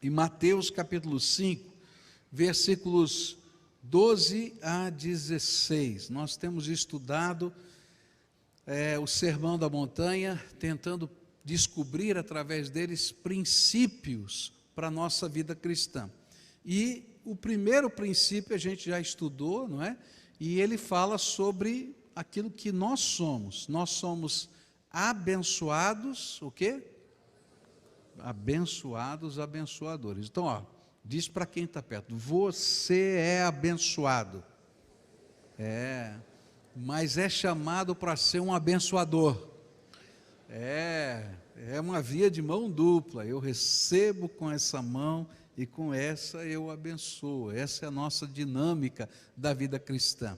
em Mateus capítulo 5, versículos 12 a 16. Nós temos estudado o Sermão da Montanha, tentando descobrir através deles princípios para a nossa vida cristã. E o primeiro princípio a gente já estudou, não é? E ele fala sobre aquilo que nós somos. Nós somos abençoados, o quê? Abençoados, abençoadores. Então, diz para quem está perto: você é abençoado. Mas é chamado para ser um abençoador. É uma via de mão dupla. Eu recebo com essa mão e com essa eu abençoo. Essa é a nossa dinâmica da vida cristã.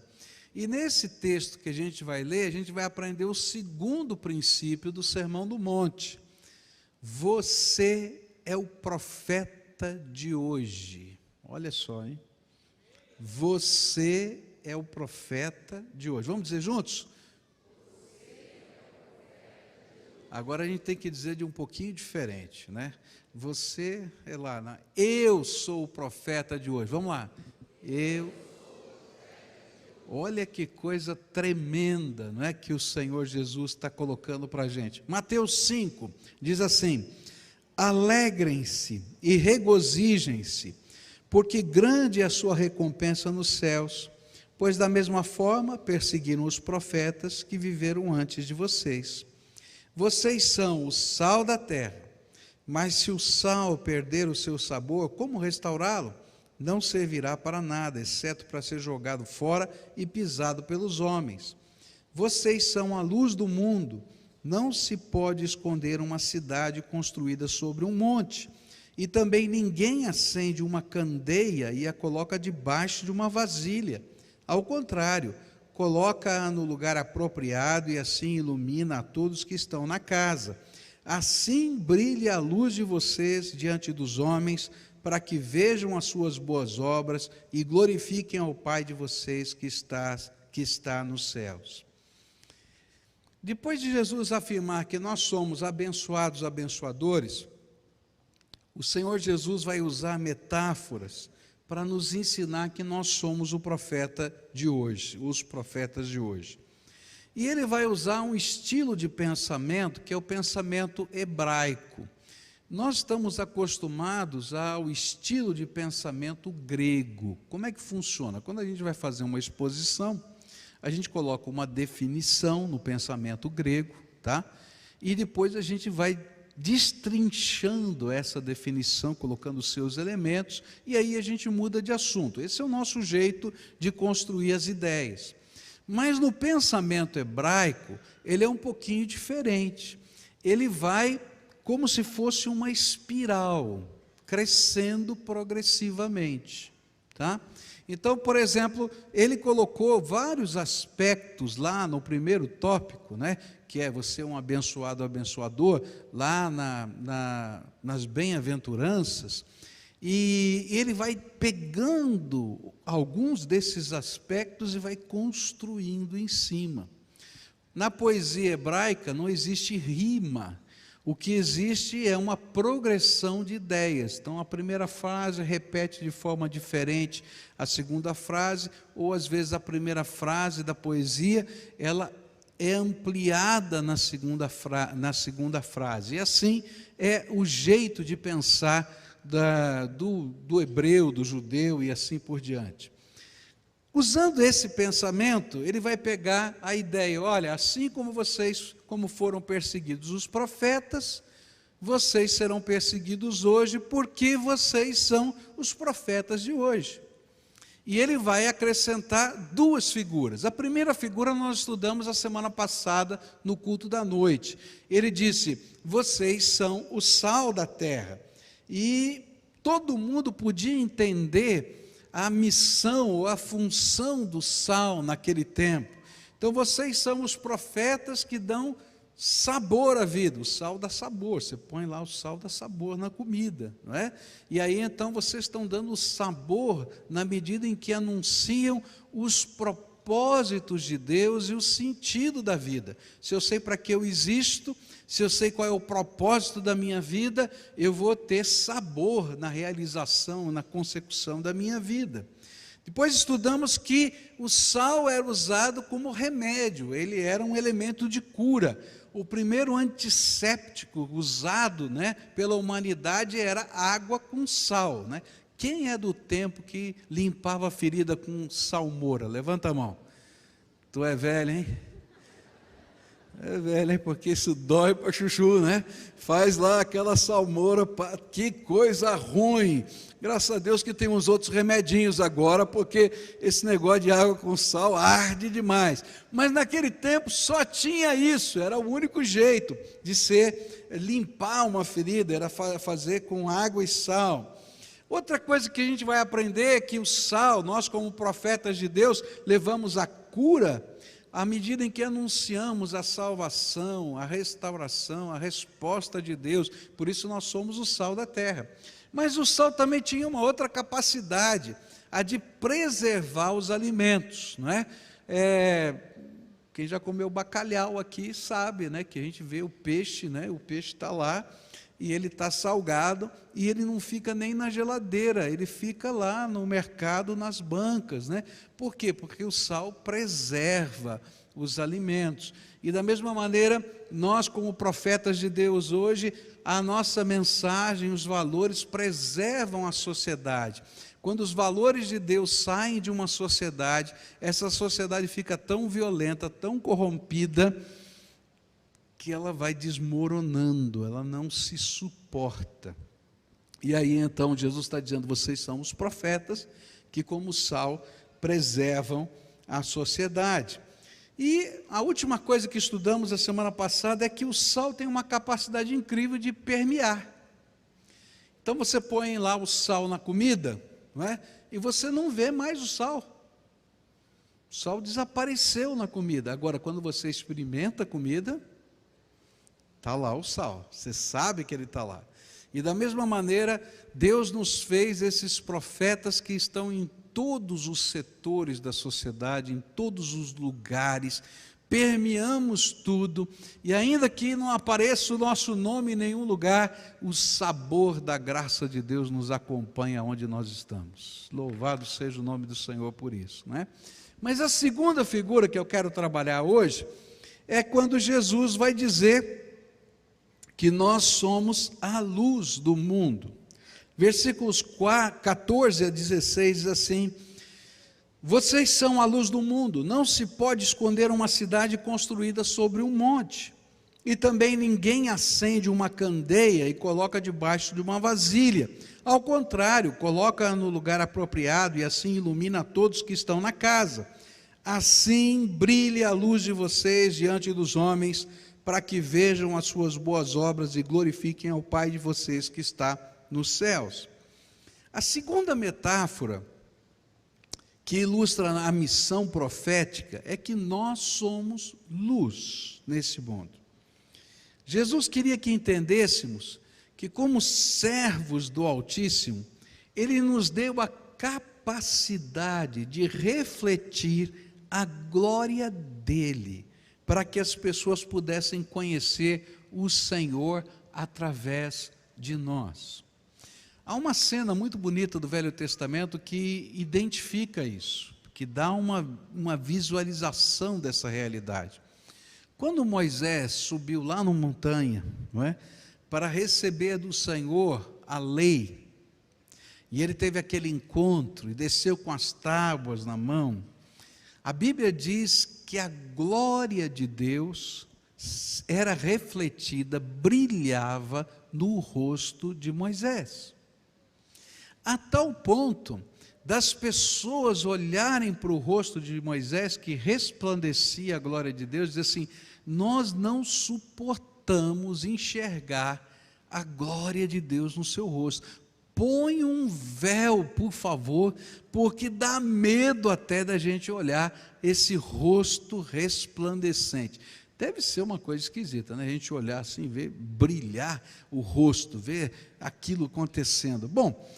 E nesse texto que a gente vai ler, a gente vai aprender o segundo princípio do Sermão do Monte. Você é o profeta de hoje. Olha só, hein? Você é o profeta de hoje. Vamos dizer juntos? Agora a gente tem que dizer de um pouquinho diferente, né? Você é lá, eu sou o profeta de hoje. Vamos lá. Olha que coisa tremenda, não é, que o Senhor Jesus está colocando para a gente. Mateus 5 diz assim: alegrem-se e regozijem-se, porque grande é a sua recompensa nos céus, pois da mesma forma perseguiram os profetas que viveram antes de vocês. Vocês são o sal da terra, mas se o sal perder o seu sabor, como restaurá-lo? Não servirá para nada, exceto para ser jogado fora e pisado pelos homens. Vocês são a luz do mundo. Não se pode esconder uma cidade construída sobre um monte. E também ninguém acende uma candeia e a coloca debaixo de uma vasilha. Ao contrário, coloca-a no lugar apropriado e assim ilumina a todos que estão na casa. Assim brilhe a luz de vocês diante dos homens, para que vejam as suas boas obras e glorifiquem ao Pai de vocês que está nos céus. Depois de Jesus afirmar que nós somos abençoados, abençoadores, o Senhor Jesus vai usar metáforas para nos ensinar que nós somos o profeta de hoje, os profetas de hoje. E ele vai usar um estilo de pensamento que é o pensamento hebraico. Nós estamos acostumados ao estilo de pensamento grego. Como é que funciona? Quando a gente vai fazer uma exposição, a gente coloca uma definição no pensamento grego, tá? E depois a gente vai destrinchando essa definição, colocando os seus elementos, e aí a gente muda de assunto. Esse é o nosso jeito de construir as ideias. Mas no pensamento hebraico, ele é um pouquinho diferente. Ele vai como se fosse uma espiral, crescendo progressivamente, tá? Então, por exemplo, ele colocou vários aspectos lá no primeiro tópico, né, que é você um abençoado, abençoador, lá nas bem-aventuranças, e ele vai pegando alguns desses aspectos e vai construindo em cima. Na poesia hebraica não existe rima. O que existe é uma progressão de ideias. Então, a primeira frase repete de forma diferente a segunda frase, ou às vezes a primeira frase da poesia, ela é ampliada na segunda frase. E assim é o jeito de pensar do hebreu, do judeu e assim por diante. Usando esse pensamento, ele vai pegar a ideia: olha, assim como vocês, como foram perseguidos os profetas, vocês serão perseguidos hoje, porque vocês são os profetas de hoje. E ele vai acrescentar duas figuras. A primeira figura nós estudamos a semana passada no culto da noite. Ele disse: vocês são o sal da terra. E todo mundo podia entender a missão ou a função do sal naquele tempo. Então vocês são os profetas que dão sabor à vida. O sal dá sabor, você põe lá o sal dá sabor na comida, não é? E aí então vocês estão dando sabor na medida em que anunciam os propósitos de Deus e o sentido da vida. Se eu sei para que eu existo, se eu sei qual é o propósito da minha vida, eu vou ter sabor na realização, na consecução da minha vida. Depois estudamos que o sal era usado como remédio, ele era um elemento de cura. O primeiro antisséptico usado, né, pela humanidade era água com sal, né? Quem é do tempo que limpava a ferida com salmoura? Levanta a mão. Tu é velho, hein? É velho, hein? Porque isso dói para chuchu, né? Faz lá aquela salmoura, que coisa ruim. Graças a Deus que tem uns outros remedinhos agora, porque esse negócio de água com sal arde demais. Mas naquele tempo só tinha isso, era o único jeito de limpar uma ferida, era fazer com água e sal. Outra coisa que a gente vai aprender é que o sal, nós como profetas de Deus, levamos a cura à medida em que anunciamos a salvação, a restauração, a resposta de Deus. Por isso nós somos o sal da terra. Mas o sal também tinha uma outra capacidade, a de preservar os alimentos, não é? Quem já comeu bacalhau aqui sabe, né, que a gente vê o peixe, né, o peixe está lá, e ele está salgado, e ele não fica nem na geladeira, ele fica lá no mercado, nas bancas, né? Por quê? Porque o sal preserva os alimentos. E da mesma maneira, nós como profetas de Deus hoje, a nossa mensagem, os valores preservam a sociedade. Quando os valores de Deus saem de uma sociedade, essa sociedade fica tão violenta, tão corrompida, que ela vai desmoronando, ela não se suporta. E aí então Jesus está dizendo, vocês são os profetas que como sal preservam a sociedade. E a última coisa que estudamos a semana passada é que o sal tem uma capacidade incrível de permear. Então você põe lá o sal na comida, não é? E você não vê mais o sal. O sal desapareceu na comida. Agora, quando você experimenta a comida, está lá o sal, você sabe que ele está lá. E da mesma maneira, Deus nos fez esses profetas que estão em todos os setores da sociedade, em todos os lugares, permeamos tudo, e ainda que não apareça o nosso nome em nenhum lugar, o sabor da graça de Deus nos acompanha onde nós estamos. Louvado seja o nome do Senhor por isso, não é? Mas a segunda figura que eu quero trabalhar hoje, é quando Jesus vai dizer que nós somos a luz do mundo. Versículos 14 a 16 diz assim, vocês são a luz do mundo, não se pode esconder uma cidade construída sobre um monte, e também ninguém acende uma candeia e coloca debaixo de uma vasilha, ao contrário, coloca no lugar apropriado e assim ilumina todos que estão na casa. Assim brilhe a luz de vocês diante dos homens, para que vejam as suas boas obras e glorifiquem ao Pai de vocês que está nos céus. A segunda metáfora que ilustra a missão profética é que nós somos luz nesse mundo. Jesus queria que entendêssemos que como servos do Altíssimo, Ele nos deu a capacidade de refletir a glória dEle, para que as pessoas pudessem conhecer o Senhor através de nós. Há uma cena muito bonita do Velho Testamento que identifica isso, que dá uma visualização dessa realidade. Quando Moisés subiu lá na montanha, não é, para receber do Senhor a lei, e ele teve aquele encontro e desceu com as tábuas na mão, a Bíblia diz que a glória de Deus era refletida, brilhava no rosto de Moisés. A tal ponto das pessoas olharem para o rosto de Moisés, que resplandecia a glória de Deus, e dizer assim, nós não suportamos enxergar a glória de Deus no seu rosto. Põe um véu, por favor, porque dá medo até da gente olhar esse rosto resplandecente. Deve ser uma coisa esquisita, né? A gente olhar assim, ver brilhar o rosto, ver aquilo acontecendo. Bom,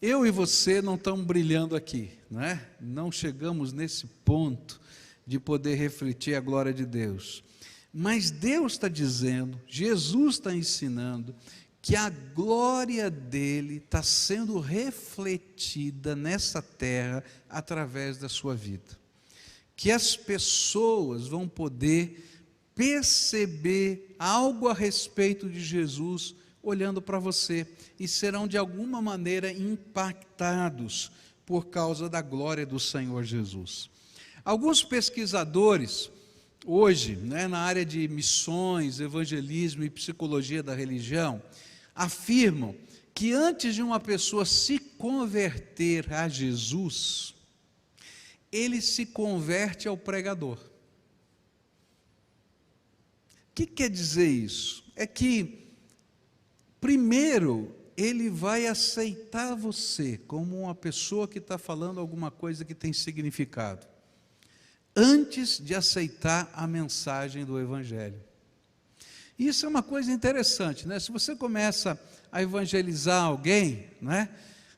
eu e você não estamos brilhando aqui, não é? Não chegamos nesse ponto de poder refletir a glória de Deus. Mas Deus está dizendo, Jesus está ensinando, que a glória dele está sendo refletida nessa terra através da sua vida. Que as pessoas vão poder perceber algo a respeito de Jesus olhando para você e serão de alguma maneira impactados por causa da glória do Senhor Jesus. Alguns pesquisadores hoje, na área de missões, evangelismo e psicologia da religião, afirmam que antes de uma pessoa se converter a Jesus, ele se converte ao pregador. O que quer dizer isso? É que, primeiro, ele vai aceitar você como uma pessoa que está falando alguma coisa que tem significado, antes de aceitar a mensagem do Evangelho. Isso é uma coisa interessante, né? Se você começa a evangelizar alguém,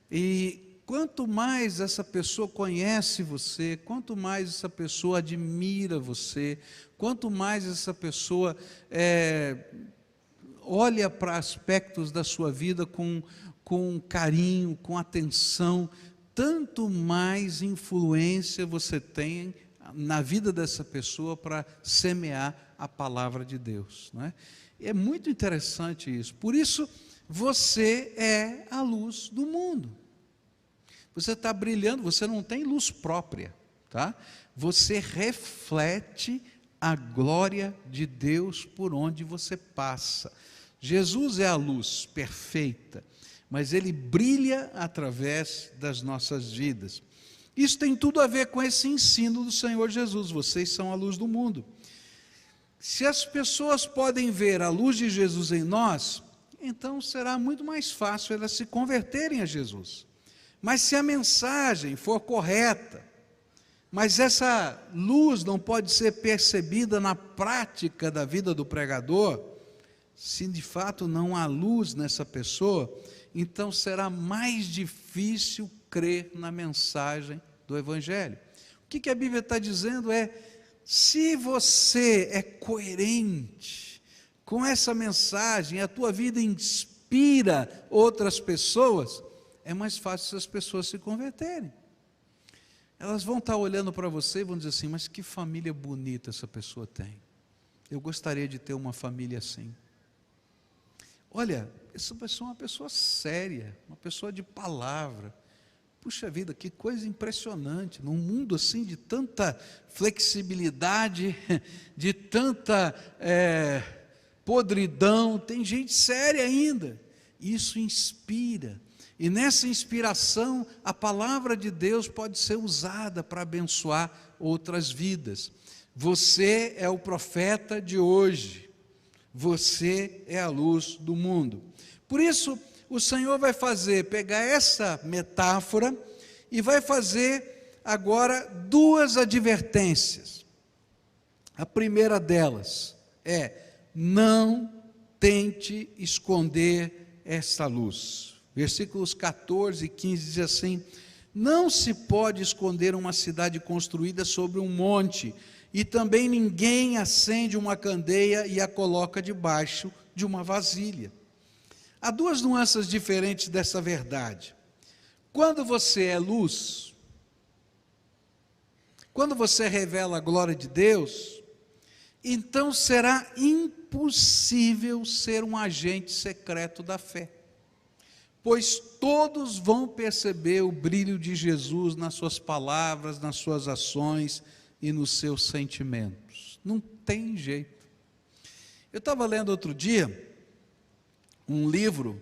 e quanto mais essa pessoa conhece você, quanto mais essa pessoa admira você, quanto mais essa pessoa olha para aspectos da sua vida com carinho, com atenção, tanto mais influência você tem na vida dessa pessoa para semear a palavra de Deus. É muito interessante isso. Por isso, você é a luz do mundo. Você está brilhando, você não tem luz própria, tá? Você reflete a glória de Deus por onde você passa. Jesus é a luz perfeita, mas Ele brilha através das nossas vidas. Isso tem tudo a ver com esse ensino do Senhor Jesus, vocês são a luz do mundo. Se as pessoas podem ver a luz de Jesus em nós, então será muito mais fácil elas se converterem a Jesus. Mas se a mensagem for correta, mas essa luz não pode ser percebida na prática da vida do pregador, se de fato não há luz nessa pessoa, então será mais difícil crer na mensagem do Evangelho. O que a Bíblia está dizendo é, se você é coerente com essa mensagem, a tua vida inspira outras pessoas, é mais fácil essas pessoas se converterem. Elas vão estar olhando para você e vão dizer assim, mas que família bonita essa pessoa tem. Eu gostaria de ter uma família assim. Olha, essa pessoa é uma pessoa séria, uma pessoa de palavra. Puxa vida, que coisa impressionante, num mundo assim de tanta flexibilidade, de tanta podridão, tem gente séria ainda. Isso inspira. E nessa inspiração, a palavra de Deus pode ser usada para abençoar outras vidas. Você é o profeta de hoje. Você é a luz do mundo. Por isso, o Senhor vai pegar essa metáfora e vai fazer agora duas advertências. A primeira delas é, não tente esconder essa luz. Versículos 14 e 15 diz assim, não se pode esconder uma cidade construída sobre um monte, e também ninguém acende uma candeia e a coloca debaixo de uma vasilha. Há duas nuances diferentes dessa verdade. Quando você é luz, quando você revela a glória de Deus, então será impossível ser um agente secreto da fé, pois todos vão perceber o brilho de Jesus nas suas palavras, nas suas ações e nos seus sentimentos. Não tem jeito. Eu estava lendo outro dia um livro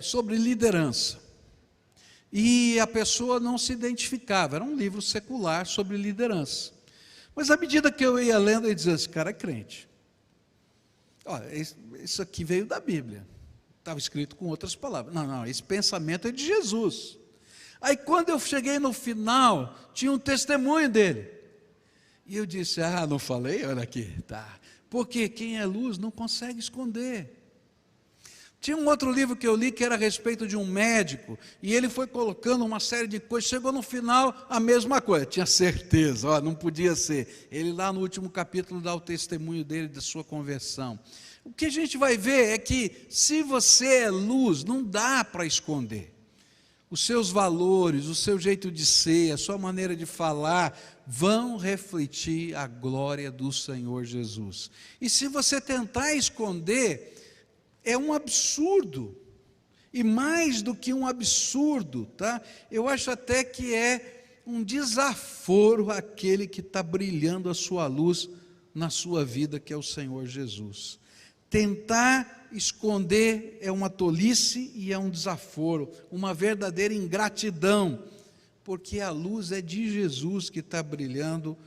sobre liderança, e a pessoa não se identificava, era um livro secular sobre liderança, mas à medida que eu ia lendo, eu dizia, esse cara é crente. Olha, isso aqui veio da Bíblia, estava escrito com outras palavras, não, esse pensamento é de Jesus. Aí quando eu cheguei no final, tinha um testemunho dele, e eu disse, não falei? Olha aqui, tá, porque quem é luz não consegue esconder. Tinha um outro livro que eu li que era a respeito de um médico, e ele foi colocando uma série de coisas, chegou no final a mesma coisa, tinha certeza, ó, não podia ser. Ele lá no último capítulo dá o testemunho dele, da sua conversão. O que a gente vai ver é que se você é luz, não dá para esconder. Os seus valores, o seu jeito de ser, a sua maneira de falar, vão refletir a glória do Senhor Jesus. E se você tentar esconder, é um absurdo, e mais do que um absurdo, tá? Eu acho até que é um desaforo aquele que está brilhando a sua luz na sua vida, que é o Senhor Jesus. Tentar esconder é uma tolice e é um desaforo, uma verdadeira ingratidão, porque a luz é de Jesus que está brilhando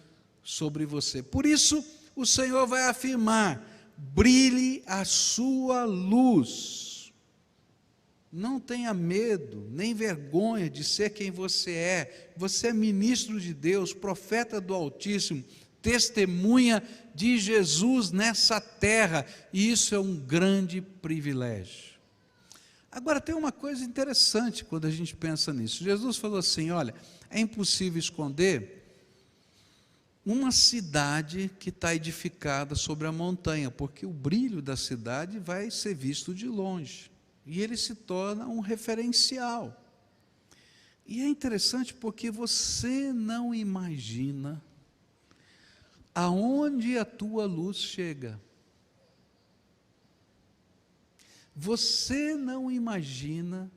sobre você. Por isso, o Senhor vai afirmar: brilhe a sua luz. Não tenha medo, nem vergonha de ser quem você é. Você é ministro de Deus, profeta do Altíssimo, testemunha de Jesus nessa terra, e isso é um grande privilégio. Agora, tem uma coisa interessante quando a gente pensa nisso. Jesus falou assim: olha, é impossível esconder uma cidade que está edificada sobre a montanha, porque o brilho da cidade vai ser visto de longe, e ele se torna um referencial. E é interessante porque você não imagina aonde a tua luz chega. Você não imagina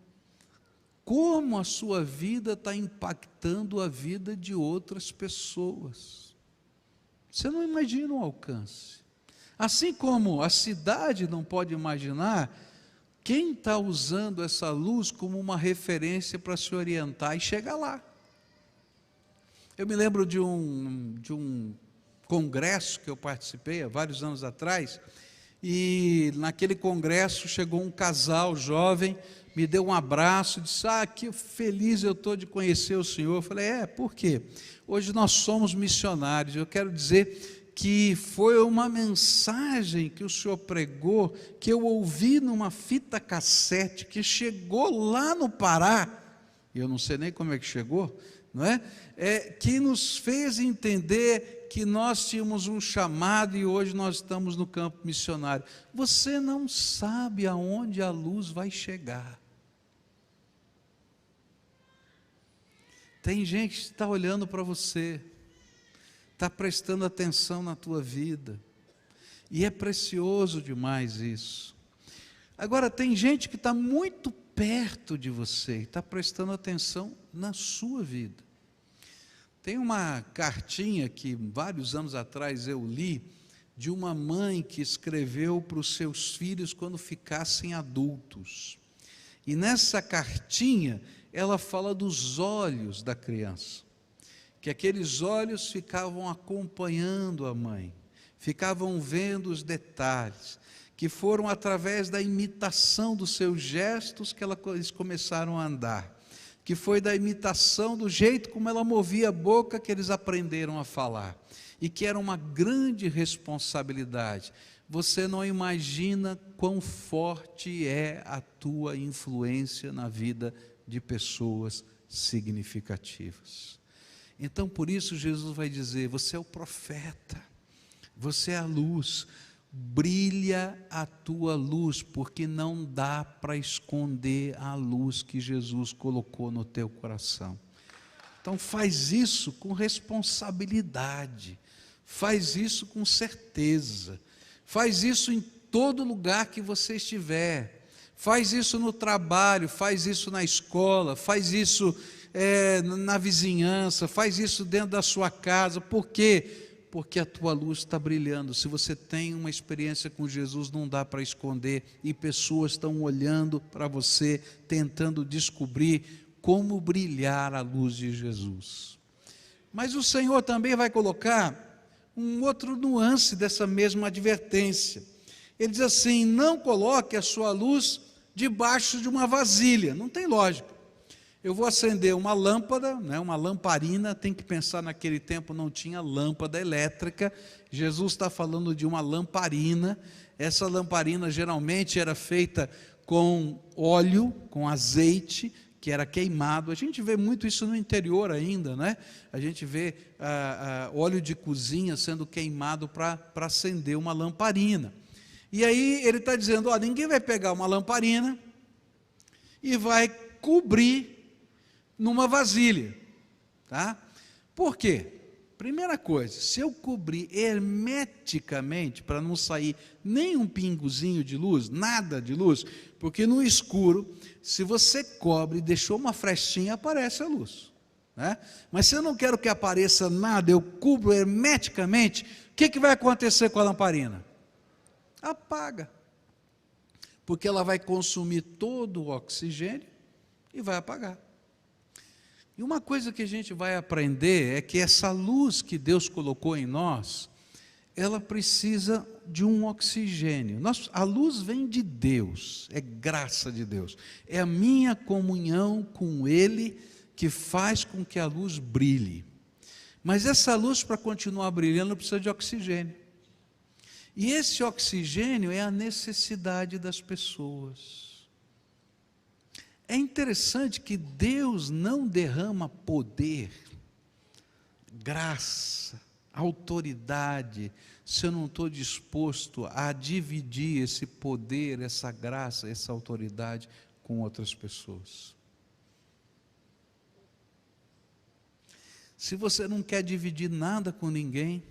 como a sua vida está impactando a vida de outras pessoas. Você não imagina o alcance. Assim como a cidade não pode imaginar quem está usando essa luz como uma referência para se orientar e chegar lá. Eu me lembro de um congresso que eu participei há vários anos atrás, e naquele congresso chegou um casal jovem, me deu um abraço, disse: que feliz eu estou de conhecer o senhor. Eu falei: por quê? Hoje nós somos missionários. Eu quero dizer que foi uma mensagem que o senhor pregou, que eu ouvi numa fita cassete, que chegou lá no Pará, eu não sei nem como é que chegou, não é? Que nos fez entender que nós tínhamos um chamado e hoje nós estamos no campo missionário. Você não sabe aonde a luz vai chegar. Tem gente que está olhando para você, está prestando atenção na tua vida, e é precioso demais isso. Agora, tem gente que está muito perto de você, e está prestando atenção na sua vida. Tem uma cartinha que vários anos atrás eu li, de uma mãe que escreveu para os seus filhos quando ficassem adultos. E nessa cartinha, ela fala dos olhos da criança, que aqueles olhos ficavam acompanhando a mãe, ficavam vendo os detalhes, que foram através da imitação dos seus gestos que eles começaram a andar, que foi da imitação do jeito como ela movia a boca que eles aprenderam a falar, e que era uma grande responsabilidade. Você não imagina quão forte é a tua influência na vida de pessoas significativas. Então, por isso Jesus vai dizer: você é o profeta, você é a luz, brilha a tua luz, porque não dá para esconder a luz que Jesus colocou no teu coração. Então faz isso com responsabilidade, faz isso com certeza, faz isso em todo lugar que você estiver, faz isso no trabalho, faz isso na escola, faz isso na vizinhança, faz isso dentro da sua casa. Por quê? Porque a tua luz está brilhando. Se você tem uma experiência com Jesus, não dá para esconder, e pessoas estão olhando para você, tentando descobrir como brilhar a luz de Jesus. Mas o Senhor também vai colocar um outro nuance dessa mesma advertência. Ele diz assim: não coloque a sua luz debaixo de uma vasilha. Não tem lógica. Eu vou acender uma lâmpada, uma lamparina. Tem que pensar, naquele tempo não tinha lâmpada elétrica. Jesus está falando de uma lamparina. Essa lamparina geralmente era feita com óleo, com azeite, que era queimado. A gente vê muito isso no interior ainda, né? A gente vê óleo de cozinha sendo queimado para acender uma lamparina. E aí ele está dizendo, ó, ninguém vai pegar uma lamparina e vai cobrir numa vasilha, tá? Por quê? Primeira coisa, se eu cobrir hermeticamente, para não sair nem um pingozinho de luz, nada de luz, porque no escuro, se você cobre e deixou uma frestinha, aparece a luz, né? Mas se eu não quero que apareça nada, eu cubro hermeticamente, o que vai acontecer com a lamparina? Apaga, porque ela vai consumir todo o oxigênio e vai apagar. E uma coisa que a gente vai aprender é que essa luz que Deus colocou em nós, ela precisa de um oxigênio. A luz vem de Deus, é graça de Deus. É a minha comunhão com Ele que faz com que a luz brilhe. Mas essa luz, para continuar brilhando, precisa de oxigênio. E esse oxigênio é a necessidade das pessoas. É interessante que Deus não derrama poder, graça, autoridade, se eu não estou disposto a dividir esse poder, essa graça, essa autoridade com outras pessoas. Se você não quer dividir nada com ninguém,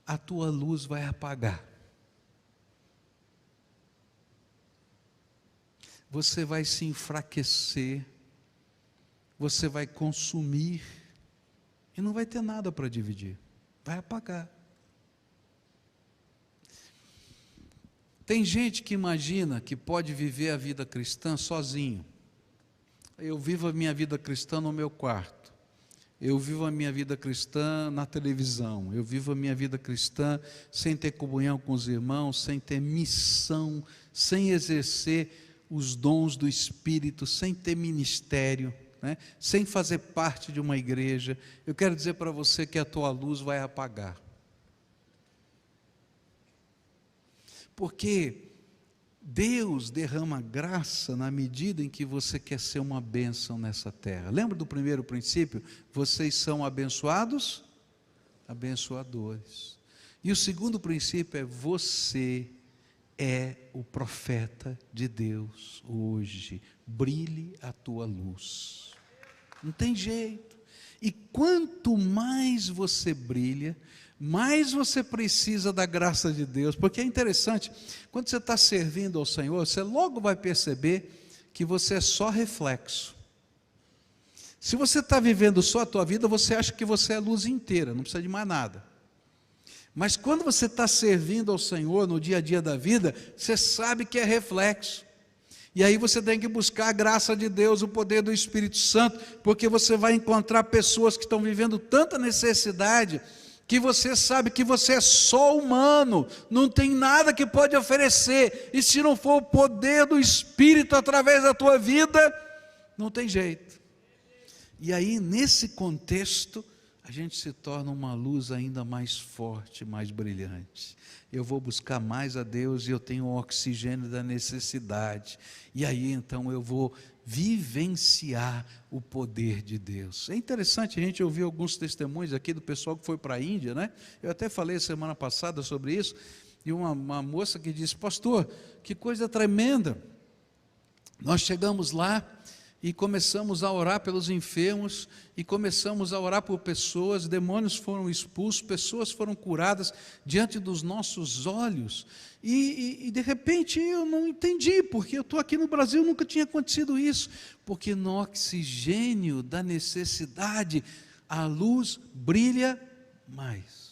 a tua luz vai apagar. Você vai se enfraquecer, você vai consumir, e não vai ter nada para dividir, vai apagar. Tem gente que imagina que pode viver a vida cristã sozinho. Eu vivo a minha vida cristã no meu quarto, eu vivo a minha vida cristã na televisão, eu vivo a minha vida cristã sem ter comunhão com os irmãos, sem ter missão, sem exercer os dons do Espírito, sem ter ministério, né? Sem fazer parte de uma igreja. Eu quero dizer para você que a tua luz vai apagar. Porque Deus derrama graça na medida em que você quer ser uma bênção nessa terra. Lembra do primeiro princípio? Vocês são abençoados? Abençoadores. E o segundo princípio é você é o profeta de Deus hoje. Brilhe a tua luz. Não tem jeito. E quanto mais você brilha, mais você precisa da graça de Deus. Porque é interessante, quando você está servindo ao Senhor, você logo vai perceber que você é só reflexo. Se você está vivendo só a tua vida, você acha que você é a luz inteira, não precisa de mais nada. Mas quando você está servindo ao Senhor no dia a dia da vida, você sabe que é reflexo. E aí você tem que buscar a graça de Deus, o poder do Espírito Santo, porque você vai encontrar pessoas que estão vivendo tanta necessidade, que você sabe que você é só humano, não tem nada que pode oferecer, e se não for o poder do Espírito através da tua vida, não tem jeito. E aí nesse contexto, a gente se torna uma luz ainda mais forte, mais brilhante. Eu vou buscar mais a Deus e eu tenho o oxigênio da necessidade. E aí então eu vou vivenciar o poder de Deus. É interessante, a gente ouviu alguns testemunhos aqui do pessoal que foi para a Índia, né? Eu até falei semana passada sobre isso, e uma moça que disse, pastor, que coisa tremenda. Nós chegamos lá, e começamos a orar pelos enfermos, e começamos a orar por pessoas, demônios foram expulsos, pessoas foram curadas diante dos nossos olhos, e de repente eu não entendi, porque eu estou aqui no Brasil, nunca tinha acontecido isso, porque no oxigênio da necessidade, a luz brilha mais.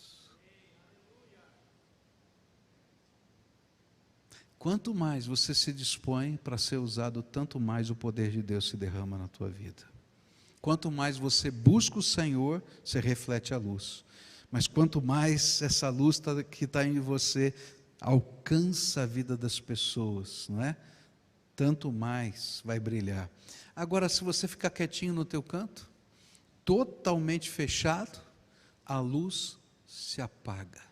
Quanto mais você se dispõe para ser usado, tanto mais o poder de Deus se derrama na tua vida. Quanto mais você busca o Senhor, você reflete a luz. Mas quanto mais essa luz que está em você alcança a vida das pessoas, não é? Tanto mais vai brilhar. Agora, se você ficar quietinho no teu canto, totalmente fechado, a luz se apaga.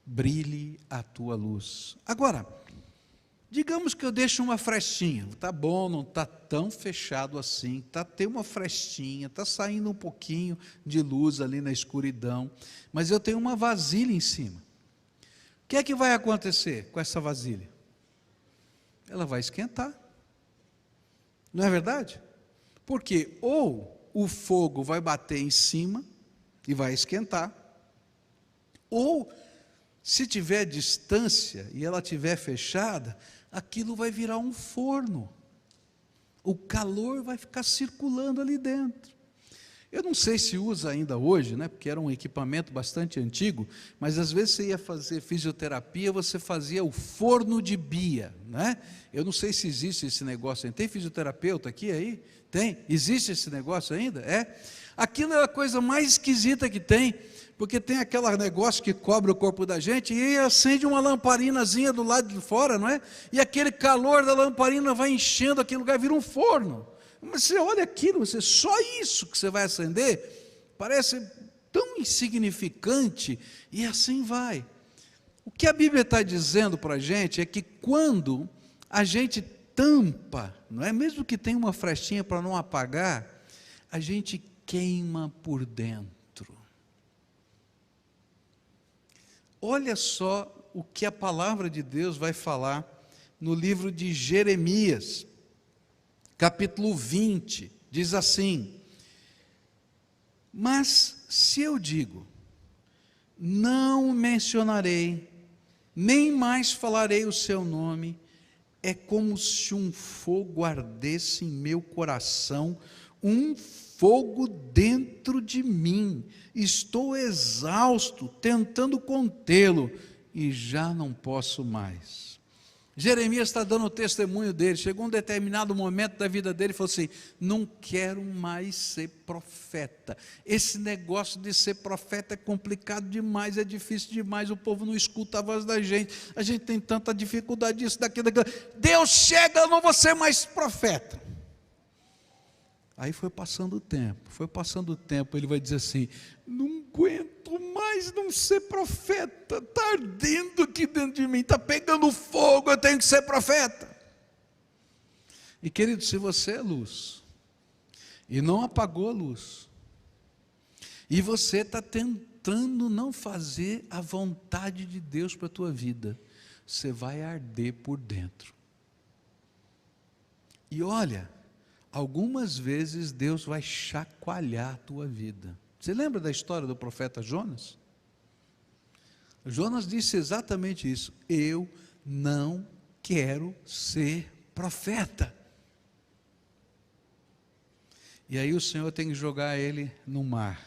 Brilhe a tua luz. Agora, Digamos que eu deixo uma frestinha, tá bom, não está tão fechado assim, tem uma frestinha, está saindo um pouquinho de luz ali na escuridão, mas eu tenho uma vasilha em cima. O que é que vai acontecer com essa vasilha? Ela vai esquentar, não é verdade? Porque ou o fogo vai bater em cima e vai esquentar, ou se tiver distância e ela estiver fechada, aquilo vai virar um forno, o calor vai ficar circulando ali dentro. Eu não sei se usa ainda hoje, né, porque era um equipamento bastante antigo, mas às vezes você ia fazer fisioterapia, você fazia o forno de Bia, né? Eu não sei se existe esse negócio ainda. Tem fisioterapeuta aqui aí? Tem? Existe esse negócio ainda? É? Aquilo é a coisa mais esquisita que tem, porque tem aquele negócio que cobre o corpo da gente e acende uma lamparinazinha do lado de fora, não é? E aquele calor da lamparina vai enchendo aquele lugar, vira um forno. Mas você olha aquilo, só isso que você vai acender, parece tão insignificante, e assim vai. O que a Bíblia está dizendo para a gente é que quando a gente tampa, não é? Mesmo que tenha uma frestinha para não apagar, a gente queima por dentro. Olha só o que a palavra de Deus vai falar no livro de Jeremias, capítulo 20, diz assim: mas se eu digo, não mencionarei, nem mais falarei o seu nome, é como se um fogo ardesse em meu coração, um fogo dentro de mim, estou exausto, tentando contê-lo, e já não posso mais. Jeremias está dando o testemunho dele. Chegou um determinado momento da vida dele e falou assim: não quero mais ser profeta, esse negócio de ser profeta é complicado demais, é difícil demais, o povo não escuta a voz da gente, a gente tem tanta dificuldade disso, daquilo. Deus chega, eu não vou ser mais profeta. Aí foi passando o tempo, ele vai dizer assim: não aguento mais não ser profeta, está ardendo aqui dentro de mim, está pegando fogo, eu tenho que ser profeta. E querido, se você é luz, e não apagou a luz, e você está tentando não fazer a vontade de Deus para a tua vida, você vai arder por dentro. E olha, algumas vezes Deus vai chacoalhar a tua vida. Você lembra da história do profeta Jonas? Jonas disse exatamente isso: eu não quero ser profeta. E aí o Senhor tem que jogar ele no mar,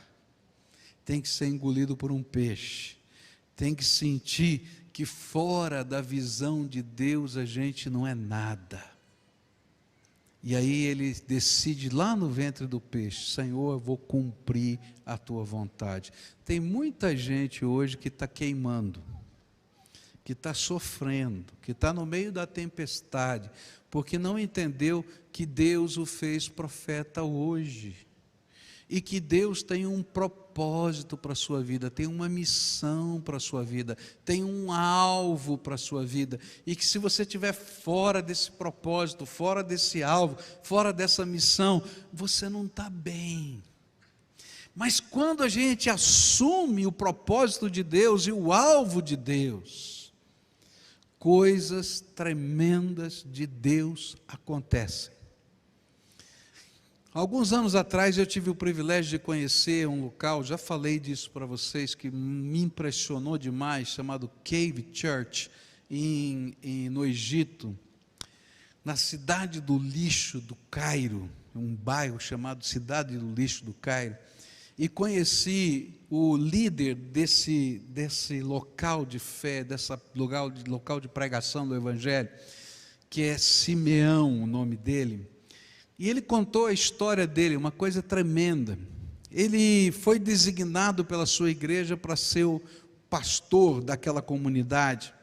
tem que ser engolido por um peixe, tem que sentir que fora da visão de Deus a gente não é nada. E aí ele decide lá no ventre do peixe: Senhor, eu vou cumprir a tua vontade. Tem muita gente hoje que está queimando, que está sofrendo, que está no meio da tempestade, porque não entendeu que Deus o fez profeta hoje, e que Deus tem um propósito para a sua vida, tem uma missão para a sua vida, tem um alvo para a sua vida, e que se você estiver fora desse propósito, fora desse alvo, fora dessa missão, você não está bem. Mas quando a gente assume o propósito de Deus e o alvo de Deus, coisas tremendas de Deus acontecem. Alguns anos atrás eu tive o privilégio de conhecer um local, já falei disso para vocês, que me impressionou demais, chamado Cave Church, no Egito, na cidade do lixo do Cairo, um bairro chamado Cidade do Lixo do Cairo, e conheci o líder desse local de fé, desse local de pregação do Evangelho, que é Simeão, o nome dele. E ele contou a história dele, uma coisa tremenda. Ele foi designado pela sua igreja para ser o pastor daquela comunidade.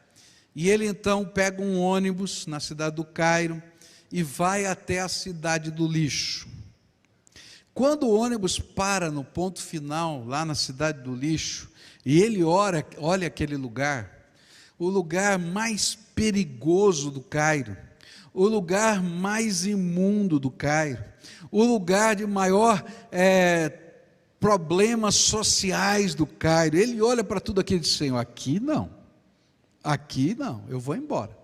E ele então pega um ônibus na cidade do Cairo e vai até a cidade do lixo. Quando o ônibus para no ponto final, lá na cidade do lixo, e ele olha aquele lugar, o lugar mais perigoso do Cairo, o lugar mais imundo do Cairo, o lugar de maior problemas sociais do Cairo. Ele olha para tudo aquilo e diz: Senhor, aqui não, eu vou embora.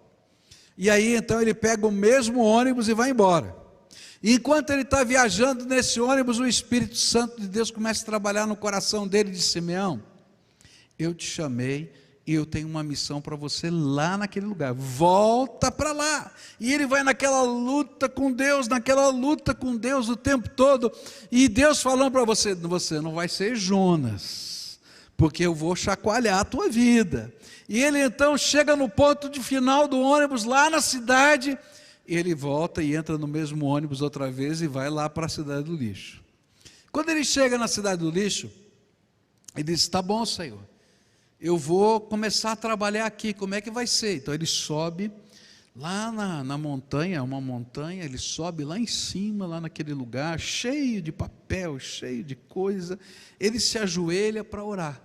E aí então ele pega o mesmo ônibus e vai embora. E enquanto ele está viajando nesse ônibus, o Espírito Santo de Deus começa a trabalhar no coração dele e diz: Simeão, eu te chamei e eu tenho uma missão para você lá naquele lugar, volta para lá. E ele vai naquela luta com Deus o tempo todo, e Deus falando para você: você não vai ser Jonas, porque eu vou chacoalhar a tua vida. E ele então chega no ponto de final do ônibus, lá na cidade, ele volta e entra no mesmo ônibus outra vez e vai lá para a cidade do lixo. Quando ele chega na cidade do lixo, ele diz: tá bom, Senhor, eu vou começar a trabalhar aqui, como é que vai ser? Então ele sobe lá na montanha, uma montanha, ele sobe lá em cima, lá naquele lugar, cheio de papel, cheio de coisa, ele se ajoelha para orar.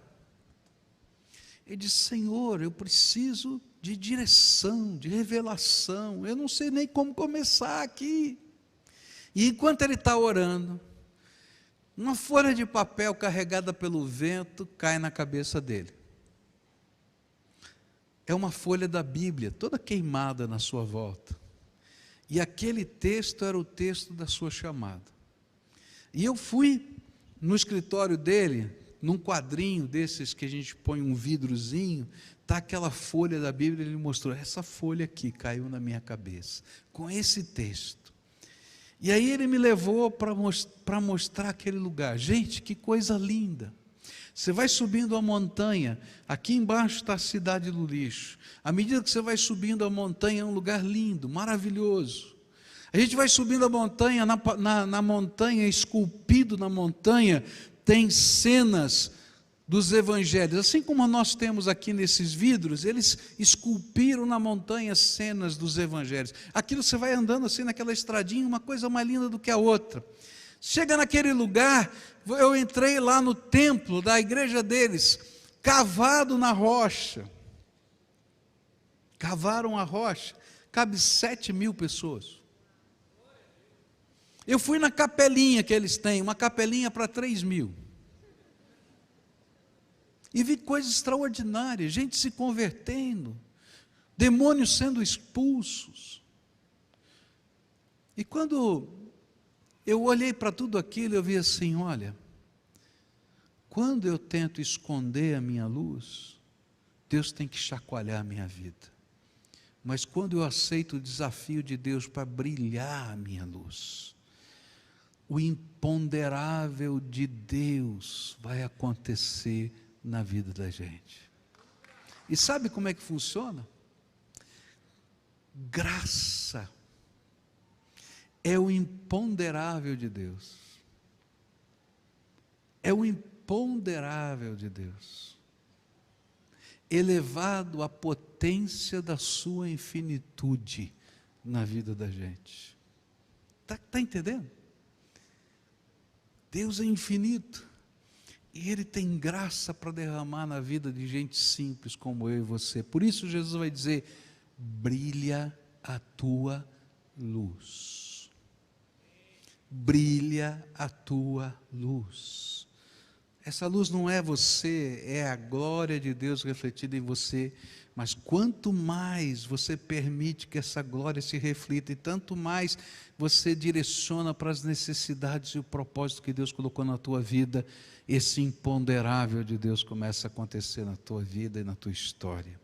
Ele diz: Senhor, eu preciso de direção, de revelação, eu não sei nem como começar aqui. E enquanto ele está orando, uma folha de papel carregada pelo vento cai na cabeça dele. É uma folha da Bíblia, toda queimada na sua volta. E aquele texto era o texto da sua chamada. E eu fui no escritório dele, num quadrinho desses que a gente põe um vidrozinho, está aquela folha da Bíblia. Ele mostrou: essa folha aqui caiu na minha cabeça, com esse texto. E aí ele me levou para mostrar aquele lugar. Gente, que coisa linda! Você vai subindo a montanha, aqui embaixo está a cidade do lixo. À medida que você vai subindo a montanha, é um lugar lindo, maravilhoso. A gente vai subindo a montanha, na montanha, esculpido na montanha, tem cenas dos evangelhos. Assim como nós temos aqui nesses vidros, eles esculpiram na montanha cenas dos evangelhos. Aquilo você vai andando assim naquela estradinha, uma coisa mais linda do que a outra. Chega naquele lugar, eu entrei lá no templo da igreja deles, cavado na rocha. Cavaram a rocha, cabe 7.000 pessoas. Eu fui na capelinha que eles têm, uma capelinha para 3.000. E vi coisas extraordinárias, gente se convertendo, demônios sendo expulsos. E quando eu olhei para tudo aquilo, eu vi assim: olha, quando eu tento esconder a minha luz, Deus tem que chacoalhar a minha vida. Mas quando eu aceito o desafio de Deus para brilhar a minha luz, o imponderável de Deus vai acontecer na vida da gente. E sabe como é que funciona? Graça é o imponderável de Deus. É o imponderável de Deus, elevado à potência da sua infinitude na vida da gente. Está entendendo? Deus é infinito, e Ele tem graça para derramar na vida de gente simples como eu e você. Por isso Jesus vai dizer: brilha a tua luz. Brilha a tua luz. Essa luz não é você, é a glória de Deus refletida em você. Mas quanto mais você permite que essa glória se reflita, e tanto mais você direciona para as necessidades e o propósito que Deus colocou na tua vida, esse imponderável de Deus começa a acontecer na tua vida e na tua história.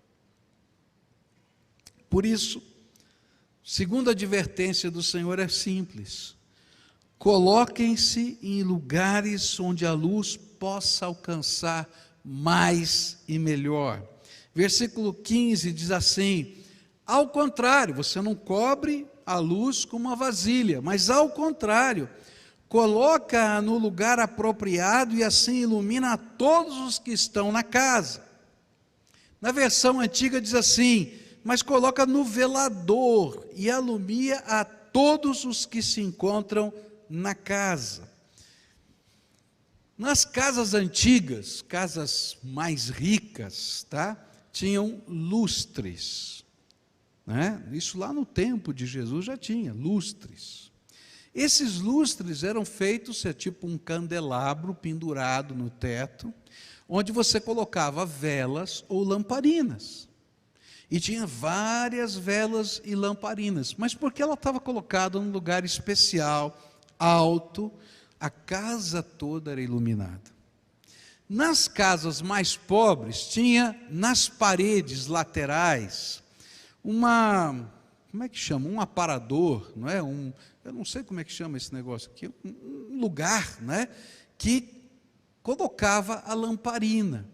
Por isso, segunda advertência do Senhor é simples: coloquem-se em lugares onde a luz possa alcançar mais e melhor. Versículo 15 diz assim: ao contrário, você não cobre a luz com uma vasilha, mas ao contrário, coloca-a no lugar apropriado e assim ilumina a todos os que estão na casa. Na versão antiga diz assim: mas coloca no velador e alumia a todos os que se encontram na casa. Nas casas antigas, casas mais ricas, tá? tinham lustres, né? Isso lá no tempo de Jesus já tinha lustres. Esses lustres eram feitos, tipo um candelabro pendurado no teto, onde você colocava velas ou lamparinas. E tinha várias velas e lamparinas, mas porque ela estava colocada num lugar especial, alto, a casa toda era iluminada. Nas casas mais pobres, tinha nas paredes laterais como é que chama? Um aparador, não é? Eu não sei como é que chama esse negócio aqui, um lugar, né? Que colocava a lamparina.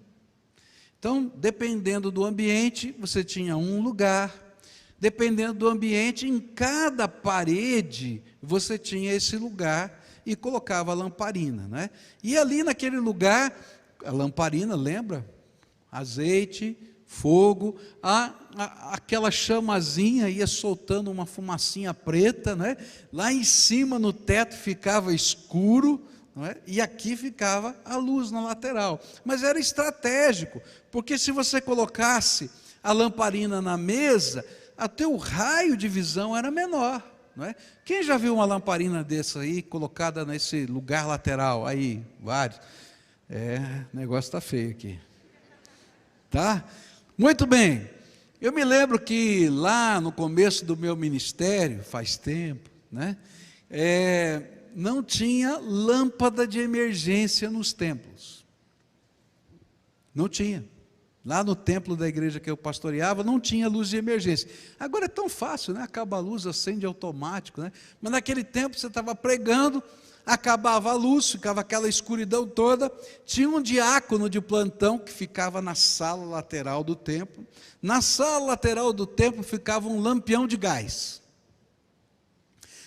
Então, dependendo do ambiente, você tinha um lugar, dependendo do ambiente, em cada parede, você tinha esse lugar e colocava a lamparina, né? E ali naquele lugar, a lamparina, lembra? Azeite, fogo, aquela chamazinha ia soltando uma fumacinha preta, né? Lá em cima no teto ficava escuro, não é? E aqui ficava a luz na lateral. Mas era estratégico, porque se você colocasse a lamparina na mesa, até o raio de visão era menor, não é? Quem já viu uma lamparina dessa aí, colocada nesse lugar lateral? Aí, vários. O negócio está feio aqui. Tá? Muito bem. Eu me lembro que lá no começo do meu ministério, faz tempo, né? Não tinha lâmpada de emergência nos templos. Não tinha. Lá no templo da igreja que eu pastoreava, não tinha luz de emergência. Agora é tão fácil, né? Acaba a luz, acende automático, né? Mas naquele tempo você estava pregando, acabava a luz, ficava aquela escuridão toda, tinha um diácono de plantão que ficava na sala lateral do templo. Na sala lateral do templo ficava um lampião de gás.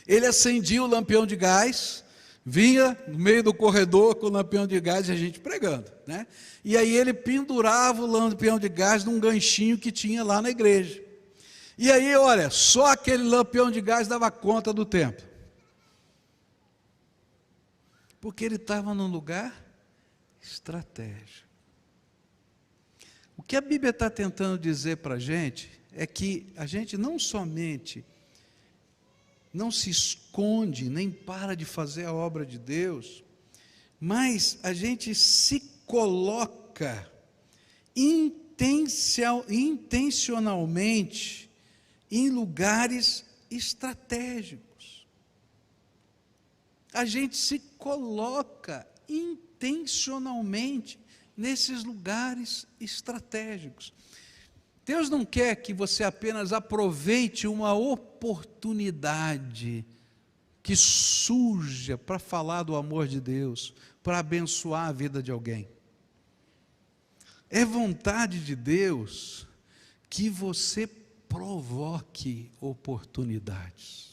Ele acendia o lampião de gás, vinha no meio do corredor com o lampião de gás e a gente pregando, né? E aí ele pendurava o lampião de gás num ganchinho que tinha lá na igreja. E aí, olha, só aquele lampião de gás dava conta do templo. Porque ele estava num lugar estratégico. O que a Bíblia está tentando dizer para a gente é que a gente não somente não se esconde, nem para de fazer a obra de Deus, mas a gente se coloca intencionalmente em lugares estratégicos. A gente se coloca intencionalmente nesses lugares estratégicos. Deus não quer que você apenas aproveite uma oportunidade que surja para falar do amor de Deus, para abençoar a vida de alguém. É vontade de Deus que você provoque oportunidades,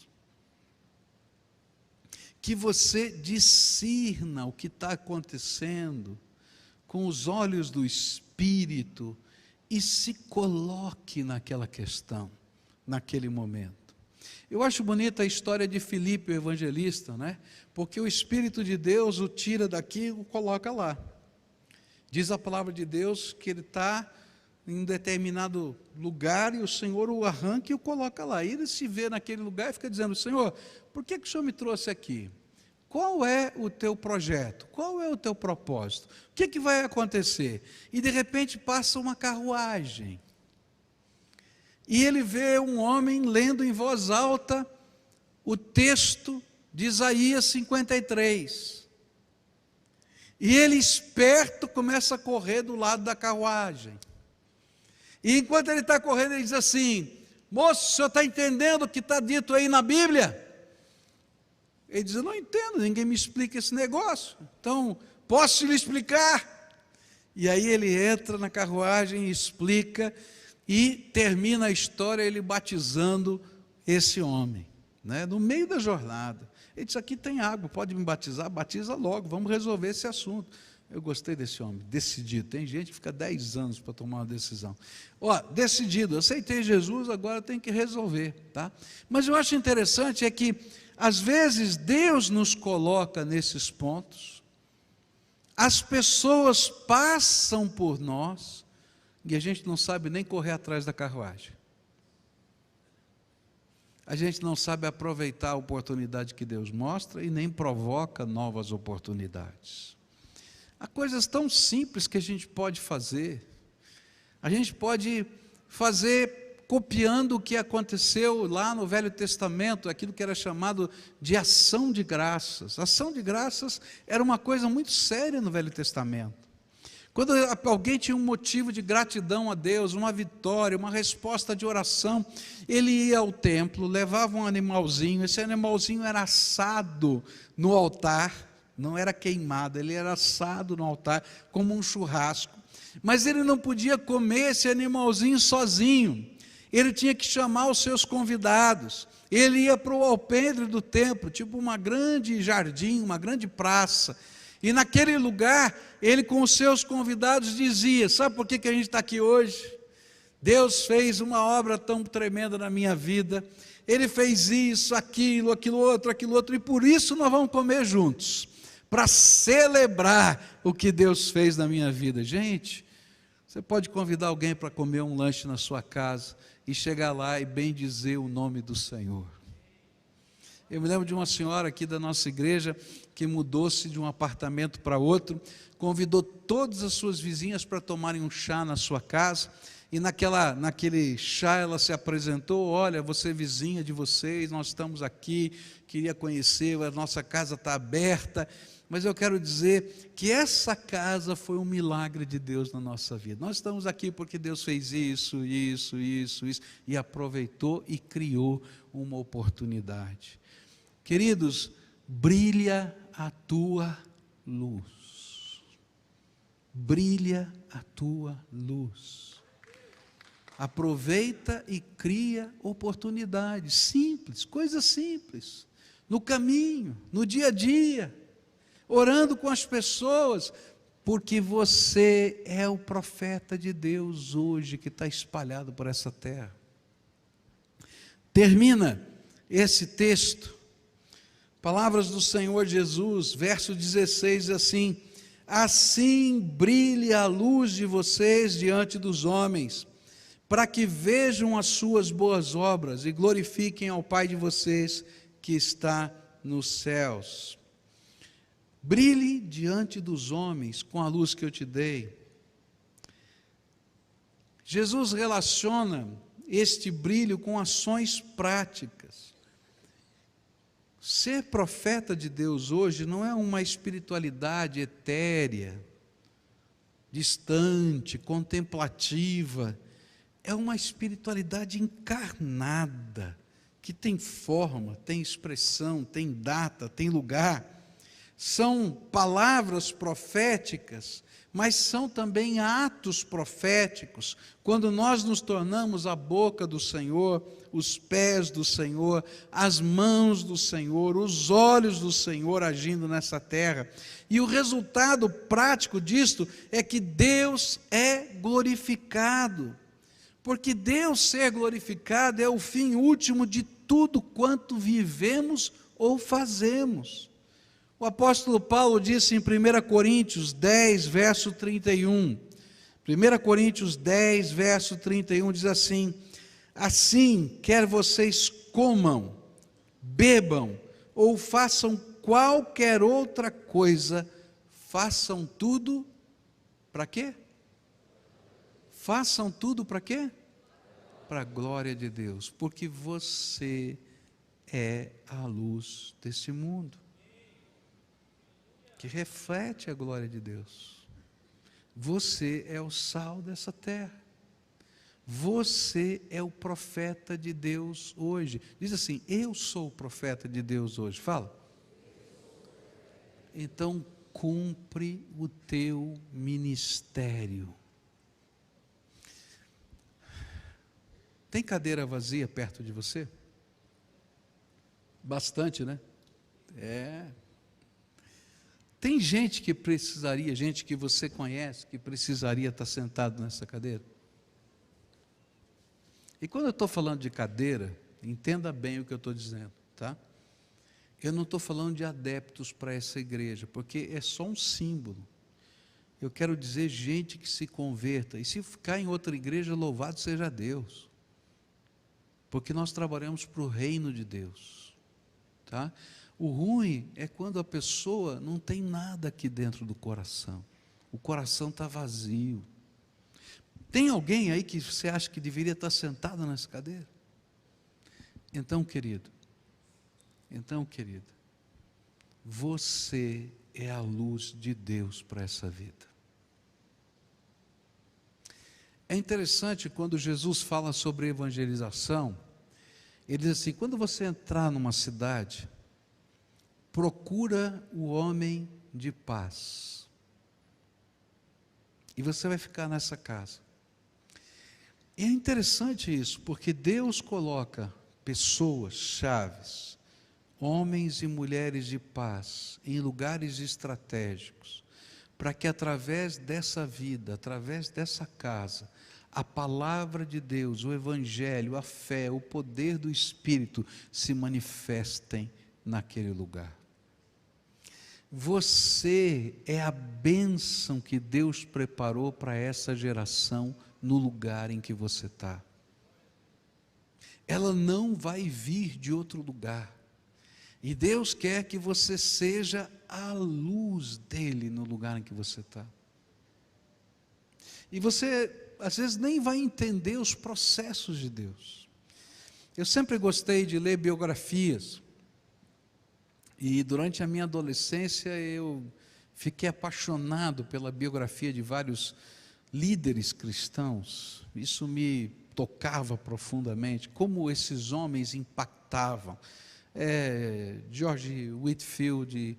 que você discirna o que está acontecendo com os olhos do Espírito e se coloque naquela questão, naquele momento. Eu acho bonita a história de Filipe, o evangelista, né? Porque o Espírito de Deus o tira daqui e o coloca lá. Diz a palavra de Deus que ele está em um determinado lugar e o Senhor o arranca e o coloca lá. E ele se vê naquele lugar e fica dizendo: Senhor, por que o Senhor me trouxe aqui? Qual é o teu projeto? Qual é o teu propósito? O que vai acontecer? E de repente passa uma carruagem. E ele vê um homem lendo em voz alta o texto de Isaías 53. E ele, esperto, começa a correr do lado da carruagem. E enquanto ele está correndo, ele diz assim: moço, o senhor está entendendo o que está dito aí na Bíblia? Ele diz: eu não entendo, ninguém me explica esse negócio, então posso lhe explicar? E aí ele entra na carruagem e explica, e termina a história ele batizando esse homem, né, no meio da jornada. Ele diz: aqui tem água, pode me batizar? Batiza logo, vamos resolver esse assunto. Eu gostei desse homem, decidido. Tem gente que fica 10 anos para tomar uma decisão. Decidido, aceitei Jesus, agora tem que resolver, tá? Mas eu acho interessante é que às vezes Deus nos coloca nesses pontos, as pessoas passam por nós e a gente não sabe nem correr atrás da carruagem. A gente não sabe aproveitar a oportunidade que Deus mostra e nem provoca novas oportunidades. Há coisas tão simples que a gente pode fazer. A gente pode fazer copiando o que aconteceu lá no Velho Testamento, aquilo que era chamado de ação de graças. Ação de graças era uma coisa muito séria no Velho Testamento. Quando alguém tinha um motivo de gratidão a Deus, uma vitória, uma resposta de oração, ele ia ao templo, levava um animalzinho, esse animalzinho era assado no altar, não era queimado, ele era assado no altar, como um churrasco. Mas ele não podia comer esse animalzinho sozinho, ele tinha que chamar os seus convidados. Ele ia para o alpendre do templo, tipo uma grande jardim, uma grande praça, e naquele lugar, ele com os seus convidados dizia: sabe por que a gente está aqui hoje? Deus fez uma obra tão tremenda na minha vida, Ele fez isso, aquilo outro, e por isso nós vamos comer juntos, para celebrar o que Deus fez na minha vida. Gente, você pode convidar alguém para comer um lanche na sua casa, e chegar lá e bendizer o nome do Senhor. Eu me lembro de uma senhora aqui da nossa igreja, que mudou-se de um apartamento para outro, convidou todas as suas vizinhas para tomarem um chá na sua casa, e naquele chá ela se apresentou: olha, você é vizinha de vocês, nós estamos aqui, queria conhecer, a nossa casa está aberta, mas eu quero dizer que essa casa foi um milagre de Deus na nossa vida. Nós estamos aqui porque Deus fez isso, e aproveitou e criou uma oportunidade. Queridos, brilha a tua luz, brilha a tua luz, aproveita e cria oportunidades, simples, coisas simples, no caminho, no dia a dia, orando com as pessoas, porque você é o profeta de Deus hoje, que está espalhado por essa terra. Termina esse texto, palavras do Senhor Jesus, verso 16, assim: assim brilhe a luz de vocês diante dos homens, para que vejam as suas boas obras e glorifiquem ao Pai de vocês que está nos céus. Brilhe diante dos homens com a luz que eu te dei. Jesus relaciona este brilho com ações práticas. Ser profeta de Deus hoje não é uma espiritualidade etérea, distante, contemplativa. É uma espiritualidade encarnada, que tem forma, tem expressão, tem data, tem lugar. São palavras proféticas, mas são também atos proféticos, quando nós nos tornamos a boca do Senhor, os pés do Senhor, as mãos do Senhor, os olhos do Senhor agindo nessa terra. E o resultado prático disto é que Deus é glorificado, porque Deus ser glorificado é o fim último de tudo quanto vivemos ou fazemos. O apóstolo Paulo disse em 1 Coríntios 10, verso 31, 1 Coríntios 10, verso 31, diz assim: assim, quer vocês comam, bebam, ou façam qualquer outra coisa, façam tudo, para quê? Façam tudo para quê? Para a glória de Deus, porque você é a luz desse mundo, que reflete a glória de Deus. Você é o sal dessa terra. Você é o profeta de Deus hoje. Diz assim: eu sou o profeta de Deus hoje. Fala. Então, cumpre o teu ministério. Tem cadeira vazia perto de você? Bastante, né? Tem gente que precisaria, gente que você conhece, que precisaria estar sentado nessa cadeira? E quando eu estou falando de cadeira, entenda bem o que eu estou dizendo, tá? Eu não estou falando de adeptos para essa igreja, porque é só um símbolo. Eu quero dizer gente que se converta, e se ficar em outra igreja, louvado seja Deus, porque nós trabalhamos para o reino de Deus, tá? O ruim é quando a pessoa não tem nada aqui dentro do coração, o coração está vazio. Tem alguém aí que você acha que deveria estar sentado nessa cadeira? Então, querido, você é a luz de Deus para essa vida. É interessante quando Jesus fala sobre evangelização, ele diz assim: quando você entrar numa cidade, procura o homem de paz, e você vai ficar nessa casa. E é interessante isso, porque Deus coloca pessoas chaves, homens e mulheres de paz, em lugares estratégicos, para que através dessa vida, através dessa casa, a palavra de Deus, o Evangelho, a fé, o poder do Espírito se manifestem naquele lugar. Você é a bênção que Deus preparou para essa geração no lugar em que você está. Ela não vai vir de outro lugar. E Deus quer que você seja a luz dele no lugar em que você está. E você, às vezes, nem vai entender os processos de Deus. Eu sempre gostei de ler biografias. E durante a minha adolescência eu fiquei apaixonado pela biografia de vários líderes cristãos. Isso me tocava profundamente, como esses homens impactavam. George Whitefield,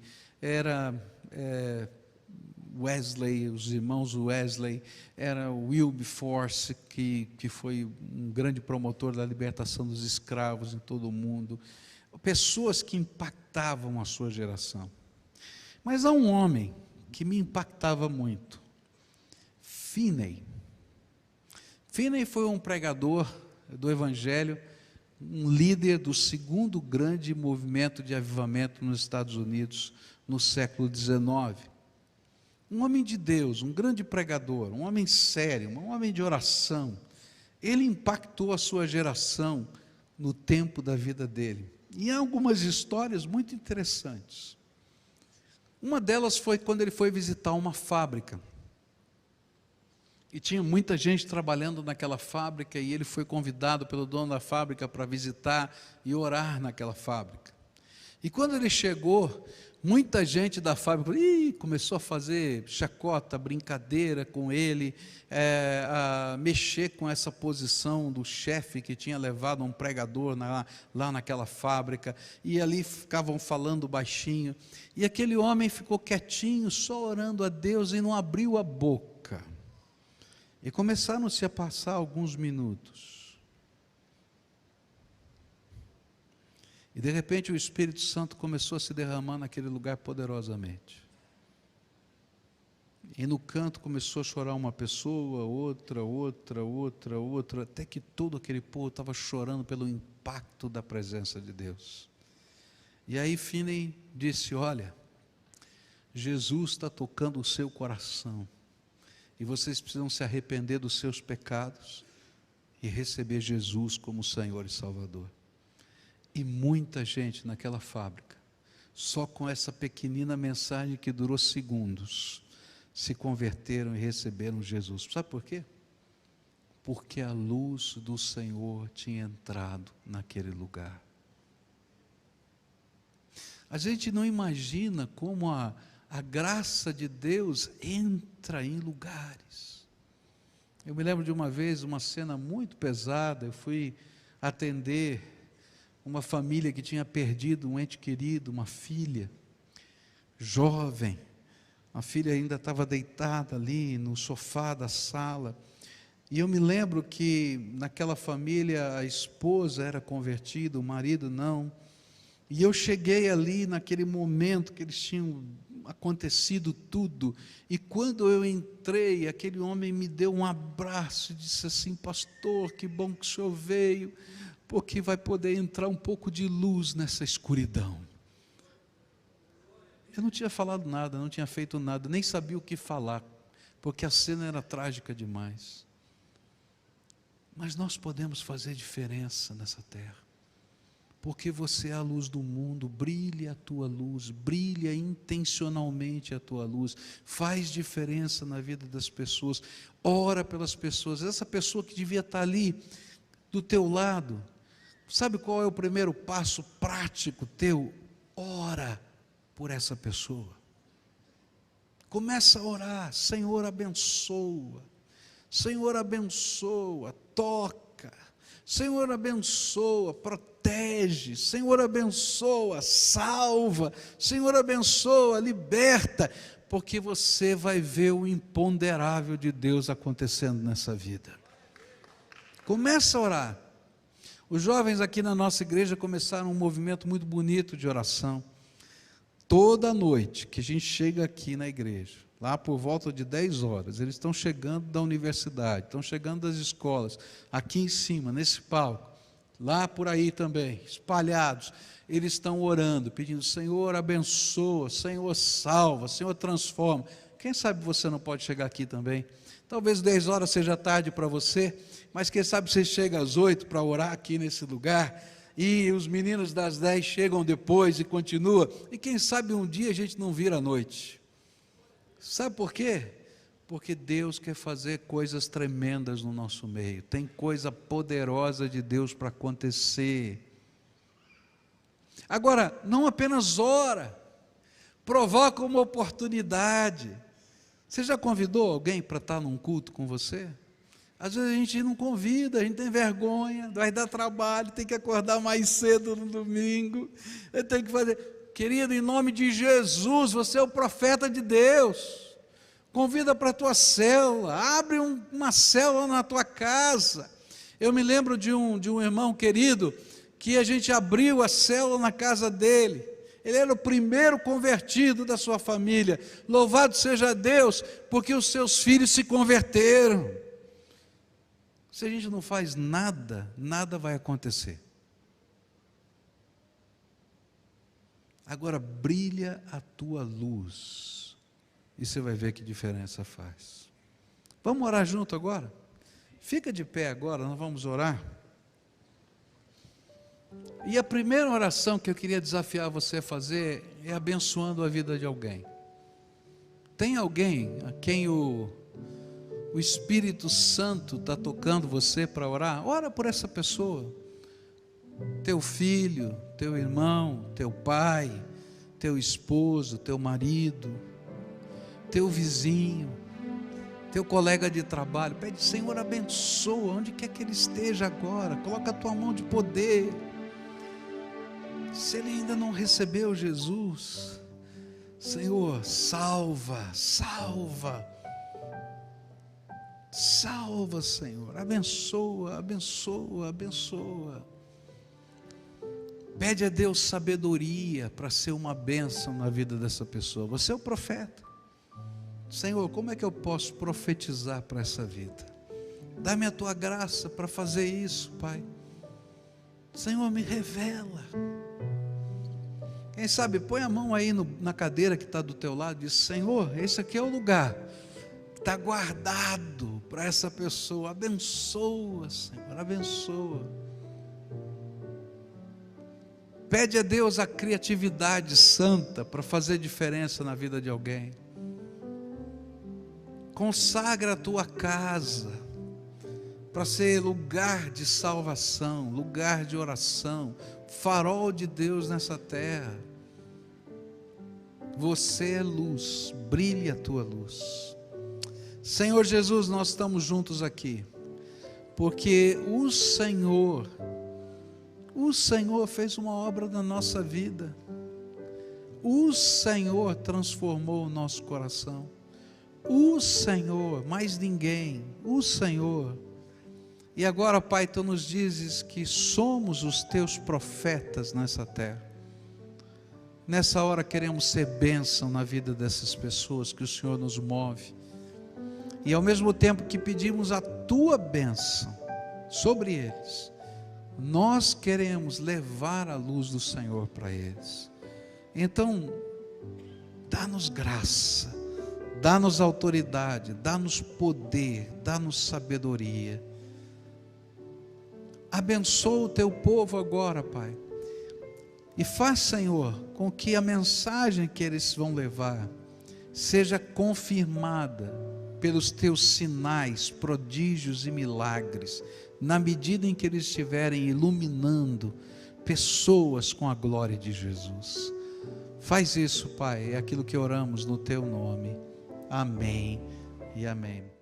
Wesley, os irmãos Wesley, era Wilberforce, que foi um grande promotor da libertação dos escravos em todo o mundo. Pessoas que impactavam a sua geração. Mas há um homem que me impactava muito, Finney. Finney foi um pregador do Evangelho, um líder do segundo grande movimento de avivamento nos Estados Unidos no século XIX. Um homem de Deus, um grande pregador, um homem sério, um homem de oração. Ele impactou a sua geração no tempo da vida dele. E há algumas histórias muito interessantes. Uma delas foi quando ele foi visitar uma fábrica. E tinha muita gente trabalhando naquela fábrica, e ele foi convidado pelo dono da fábrica para visitar e orar naquela fábrica. E quando ele chegou, muita gente da fábrica começou a fazer chacota, brincadeira com ele, a mexer com essa posição do chefe que tinha levado um pregador lá naquela fábrica, e ali ficavam falando baixinho, e aquele homem ficou quietinho, só orando a Deus, e não abriu a boca. E começaram-se a passar alguns minutos. E de repente o Espírito Santo começou a se derramar naquele lugar poderosamente. E no canto começou a chorar uma pessoa, outra, até que todo aquele povo estava chorando pelo impacto da presença de Deus. E aí Finney disse: olha, Jesus está tocando o seu coração, e vocês precisam se arrepender dos seus pecados e receber Jesus como Senhor e Salvador. E muita gente naquela fábrica, só com essa pequenina mensagem que durou segundos, se converteram e receberam Jesus. Sabe por quê? Porque a luz do Senhor tinha entrado naquele lugar. A gente não imagina como a graça de Deus entra em lugares. Eu me lembro de uma vez, uma cena muito pesada. Eu fui atender uma família que tinha perdido um ente querido, uma filha jovem. A filha ainda estava deitada ali no sofá da sala. E eu me lembro que naquela família a esposa era convertida, o marido não. E eu cheguei ali naquele momento que eles tinham acontecido tudo, e quando eu entrei, aquele homem me deu um abraço e disse assim: pastor, que bom que o senhor veio, porque vai poder entrar um pouco de luz nessa escuridão. Eu não tinha falado nada, não tinha feito nada, nem sabia o que falar. porque a cena era trágica demais. Mas nós podemos fazer diferença nessa terra, porque você é a luz do mundo. Brilhe a tua luz, brilha intencionalmente a tua luz, faz diferença na vida das pessoas, ora pelas pessoas. Essa pessoa que devia estar ali do teu lado, sabe qual é o primeiro passo prático teu? Ora por essa pessoa. Começa a orar: Senhor, abençoa, Senhor, abençoa, toca, Senhor, abençoa, protege, Senhor, abençoa, salva, Senhor, abençoa, liberta, porque você vai ver o imponderável de Deus acontecendo nessa vida. Começa a orar. Os jovens aqui na nossa igreja começaram um movimento muito bonito de oração. Toda noite que a gente chega aqui na igreja, lá por volta de 10 horas, eles estão chegando da universidade, estão chegando das escolas, aqui em cima, nesse palco, lá por aí também, espalhados, eles estão orando, pedindo: Senhor, abençoa, Senhor, salva, Senhor, transforma. Quem sabe você não pode chegar aqui também? Talvez 10 horas seja tarde para você, mas quem sabe você chega às 8 para orar aqui nesse lugar, e os meninos das 10 chegam depois e continua, e quem sabe um dia a gente não vira à noite. Sabe por quê? Porque Deus quer fazer coisas tremendas no nosso meio, tem coisa poderosa de Deus para acontecer. Agora, não apenas ora, provoca uma oportunidade. Você já convidou alguém para estar num culto com você? Às vezes a gente não convida, a gente tem vergonha, vai dar trabalho, tem que acordar mais cedo no domingo, tem que fazer. Querido, em nome de Jesus, você é o profeta de Deus, convida para a tua célula, abre uma célula na tua casa. Eu me lembro de um irmão querido, que a gente abriu a célula na casa dele. Ele era o primeiro convertido da sua família. Louvado seja Deus, porque os seus filhos se converteram. Se a gente não faz nada, nada vai acontecer. Agora brilha a tua luz, e você vai ver que diferença faz. Vamos orar junto agora? Fica de pé agora, nós vamos orar. E a primeira oração que eu queria desafiar você a fazer é abençoando a vida de alguém. Tem alguém a quem o Espírito Santo está tocando você para orar? Ora por essa pessoa. Teu filho, teu irmão, teu pai, teu esposo, teu marido, teu vizinho, teu colega de trabalho. Pede: Senhor, abençoa, onde quer que ele esteja agora, coloca a tua mão de poder. Se ele ainda não recebeu Jesus, Senhor, salva, salva, salva, Senhor, abençoa, abençoa, abençoa. Pede a Deus sabedoria para ser uma bênção na vida dessa pessoa. Você é o profeta. Senhor, como é que eu posso profetizar para essa vida? Dá-me a tua graça para fazer isso, Pai. Senhor, me revela. Quem sabe, põe a mão aí na cadeira que está do teu lado e diz: Senhor, esse aqui é o lugar, está guardado para essa pessoa. Abençoa, Senhor, abençoa. Pede a Deus a criatividade santa para fazer diferença na vida de alguém. Consagra a tua casa para ser lugar de salvação, lugar de oração, farol de Deus nessa terra. Você é luz, brilhe a tua luz. Senhor Jesus, nós estamos juntos aqui, porque o Senhor fez uma obra na nossa vida, o Senhor transformou o nosso coração, o Senhor, mais ninguém, o Senhor. E agora, Pai, Tu nos dizes que somos os Teus profetas nessa terra. Nessa hora queremos ser bênção na vida dessas pessoas que o Senhor nos move, e ao mesmo tempo que pedimos a Tua bênção sobre eles, nós queremos levar a luz do Senhor para eles. Então, dá-nos graça, dá-nos autoridade, dá-nos poder, dá-nos sabedoria. Abençoa o teu povo agora, Pai, e faz, Senhor, com que a mensagem que eles vão levar seja confirmada pelos teus sinais, prodígios e milagres, na medida em que eles estiverem iluminando pessoas com a glória de Jesus. Faz isso, Pai, é aquilo que oramos no teu nome. Amém e amém.